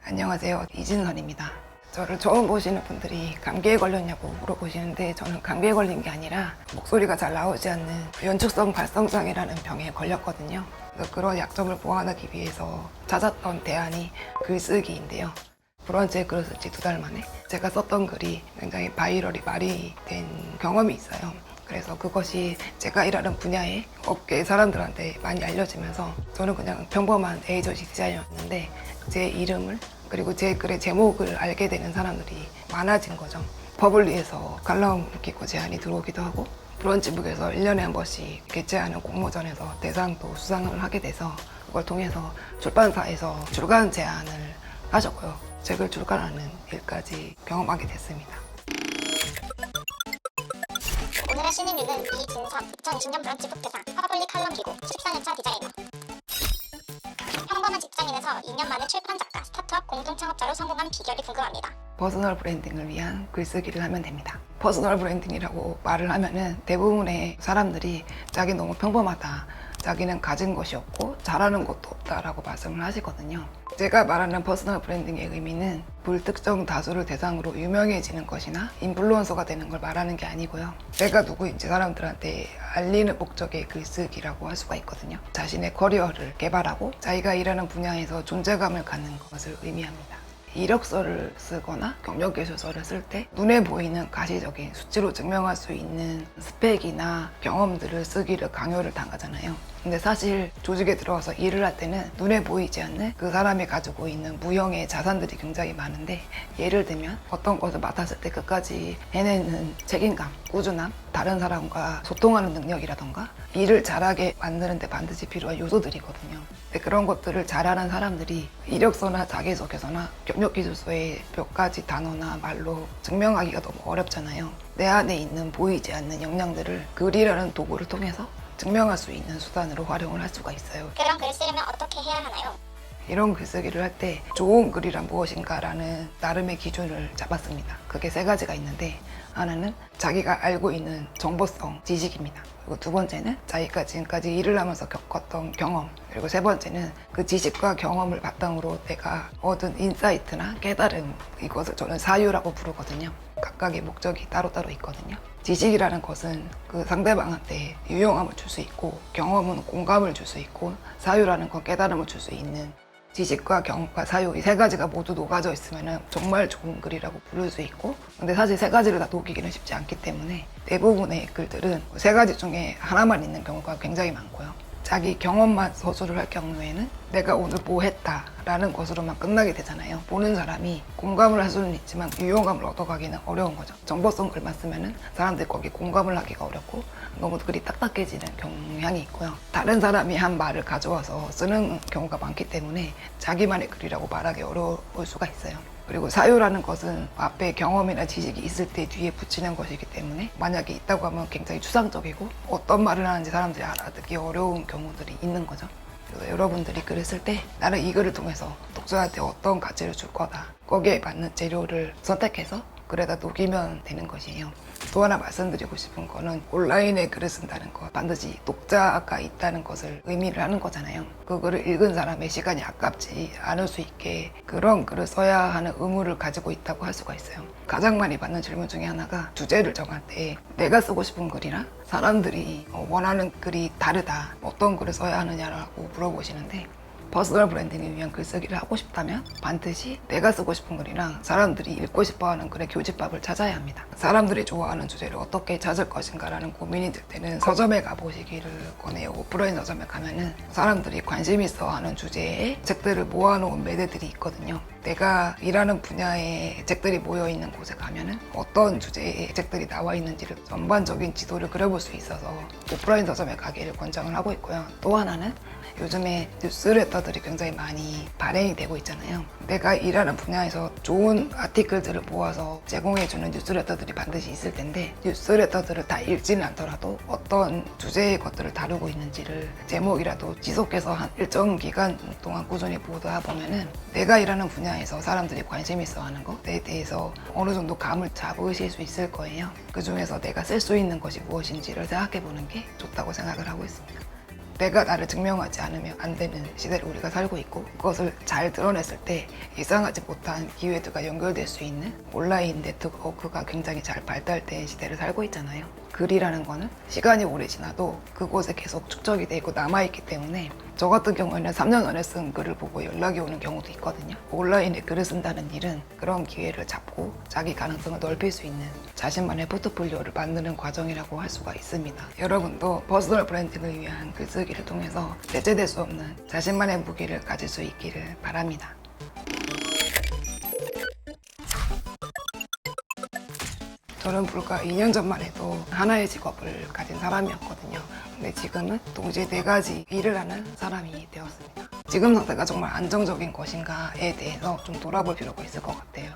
안녕하세요. 이진선입니다. 저를 처음 보시는 분들이 감기에 걸렸냐고 물어보시는데 저는 감기에 걸린 게 아니라 목소리가 잘 나오지 않는 연축성 발성장애라는 병에 걸렸거든요. 그래서 그런 약점을 보완하기 위해서 찾았던 대안이 글쓰기인데요. 브런치에 글을 쓴 지 2달 만에 제가 썼던 글이 굉장히 바이럴이 말이 된 경험이 있어요. 그래서 그것이 제가 일하는 분야의 업계 사람들한테 많이 알려지면서 저는 그냥 평범한 에이전시 디자이너였는데 제 이름을 그리고 제 글의 제목을 알게 되는 사람들이 많아진 거죠. 퍼블리에서 칼럼 기고 제안이 들어오기도 하고 브런치북에서 1년에 한 번씩 개최하는 공모전에서 대상도 수상을 하게 돼서 그걸 통해서 출판사에서 출간 제안을 하셨고요. 책을 출간하는 일까지 경험하게 됐습니다. 오늘의 신인류는 이진선, 2020년 브런치북 대상, 퍼블릭 칼럼 기고, 14년차 디자이너. 평범한 직장인에서 2년 만에 출판 작가, 스타트업 공동 창업자로 성공한 비결이 궁금합니다. 퍼스널 브랜딩을 위한 글쓰기를 하면 됩니다. 퍼스널 브랜딩이라고 말을 하면은 대부분의 사람들이 자기 너무 평범하다, 자기는 가진 것이 없고 잘하는 것도 없다라고 말씀을 하시거든요. 제가 말하는 퍼스널 브랜딩의 의미는 불특정 다수를 대상으로 유명해지는 것이나 인플루언서가 되는 걸 말하는 게 아니고요. 내가 누구인지 사람들한테 알리는 목적의 글쓰기라고 할 수가 있거든요. 자신의 커리어를 개발하고 자기가 일하는 분야에서 존재감을 갖는 것을 의미합니다. 이력서를 쓰거나 경력계획서를 쓸 때 눈에 보이는 가시적인 수치로 증명할 수 있는 스펙이나 경험들을 쓰기를 강요를 당하잖아요. 근데 사실 조직에 들어와서 일을 할 때는 눈에 보이지 않는 그 사람이 가지고 있는 무형의 자산들이 굉장히 많은데, 예를 들면 어떤 것을 맡았을 때 끝까지 해내는 책임감, 꾸준함, 다른 사람과 소통하는 능력이라던가 일을 잘하게 만드는 데 반드시 필요한 요소들이거든요. 근데 그런 것들을 잘하는 사람들이 이력서나 자기소개서나 경력기술서에 몇 가지 단어나 말로 증명하기가 너무 어렵잖아요. 내 안에 있는 보이지 않는 역량들을 글이라는 도구를 통해서 증명할 수 있는 수단으로 활용을 할 수가 있어요. 그런 글을 쓰려면 어떻게 해야 하나요? 이런 글쓰기를 할 때 좋은 글이란 무엇인가라는 나름의 기준을 잡았습니다. 그게 3가지가 있는데, 하나는 자기가 알고 있는 정보성, 지식입니다. 그리고 2번째는 자기가 지금까지 일을 하면서 겪었던 경험, 그리고 3번째는 그 지식과 경험을 바탕으로 내가 얻은 인사이트나 깨달음, 이것을 저는 사유라고 부르거든요. 각각의 목적이 따로따로 있거든요. 지식이라는 것은 그 상대방한테 유용함을 줄 수 있고, 경험은 공감을 줄 수 있고, 사유라는 건 깨달음을 줄 수 있는, 지식과 경험과 사유, 이 3가지가 모두 녹아져 있으면 정말 좋은 글이라고 부를 수 있고, 근데 사실 3가지를 다 녹이기는 쉽지 않기 때문에 대부분의 글들은 3가지 중에 하나만 있는 경우가 굉장히 많고요. 자기 경험만 서술을 할 경우에는 내가 오늘 뭐 했다 라는 것으로만 끝나게 되잖아요. 보는 사람이 공감을 할 수는 있지만 유용감을 얻어가기는 어려운 거죠. 정보성 글만 쓰면은 사람들이 거기 공감을 하기가 어렵고 너무 글이 딱딱해지는 경향이 있고요. 다른 사람이 한 말을 가져와서 쓰는 경우가 많기 때문에 자기만의 글이라고 말하기 어려울 수가 있어요. 그리고 사유라는 것은 앞에 경험이나 지식이 있을 때 뒤에 붙이는 것이기 때문에 만약에 있다고 하면 굉장히 추상적이고 어떤 말을 하는지 사람들이 알아듣기 어려운 경우들이 있는 거죠. 그래서 여러분들이 글을 쓸 때 나는 이 글을 통해서 독자한테 어떤 가치를 줄 거다, 거기에 맞는 재료를 선택해서 글에다 녹이면 되는 것이에요. 또 하나 말씀드리고 싶은 거는 온라인에 글을 쓴다는 거, 반드시 독자가 있다는 것을 의미를 하는 거잖아요. 그 글을 읽은 사람의 시간이 아깝지 않을 수 있게 그런 글을 써야 하는 의무를 가지고 있다고 할 수가 있어요. 가장 많이 받는 질문 중에 하나가 주제를 정할 때 내가 쓰고 싶은 글이랑 사람들이 원하는 글이 다르다, 어떤 글을 써야 하느냐라고 물어보시는데, 퍼스널 브랜딩을 위한 글쓰기를 하고 싶다면 반드시 내가 쓰고 싶은 글이랑 사람들이 읽고 싶어하는 글의 교집합을 찾아야 합니다. 사람들이 좋아하는 주제를 어떻게 찾을 것인가라는 고민이 들 때는 서점에 가보시기를 권해요. 오프라인 서점에 가면은 사람들이 관심 있어 하는 주제의 책들을 모아놓은 매대들이 있거든요. 내가 일하는 분야의 책들이 모여있는 곳에 가면은 어떤 주제의 책들이 나와 있는지를 전반적인 지도를 그려볼 수 있어서 오프라인 서점에 가기를 권장을 하고 있고요. 또 하나는 요즘에 뉴스레터들이 굉장히 많이 발행이 되고 있잖아요. 내가 일하는 분야에서 좋은 아티클들을 모아서 제공해주는 뉴스레터들이 반드시 있을 텐데, 뉴스레터들을 다 읽지는 않더라도 어떤 주제의 것들을 다루고 있는지를 제목이라도 지속해서 한 일정 기간 동안 꾸준히 보다 보면은 내가 일하는 분야에서 사람들이 관심 있어 하는 것에 대해서 어느 정도 감을 잡으실 수 있을 거예요. 그 중에서 내가 쓸 수 있는 것이 무엇인지를 생각해 보는 게 좋다고 생각을 하고 있습니다. 내가 나를 증명하지 않으면 안 되는 시대를 우리가 살고 있고, 그것을 잘 드러냈을 때 예상하지 못한 기회들과 연결될 수 있는 온라인 네트워크가 굉장히 잘 발달된 시대를 살고 있잖아요. 글이라는 거는 시간이 오래 지나도 그곳에 계속 축적이 되고 남아있기 때문에, 저 같은 경우에는 3년 전에 쓴 글을 보고 연락이 오는 경우도 있거든요. 온라인에 글을 쓴다는 일은 그런 기회를 잡고 자기 가능성을 넓힐 수 있는 자신만의 포트폴리오를 만드는 과정이라고 할 수가 있습니다. 여러분도 퍼스널 브랜딩을 위한 글쓰기를 통해서 대체될 수 없는 자신만의 무기를 가질 수 있기를 바랍니다. 저는 불과 2년 전만 해도 하나의 직업을 가진 사람이었거든요. 근데 지금은 동시에 4가지 일을 하는 사람이 되었습니다. 지금 상태가 정말 안정적인 것인가에 대해서 좀 돌아볼 필요가 있을 것 같아요.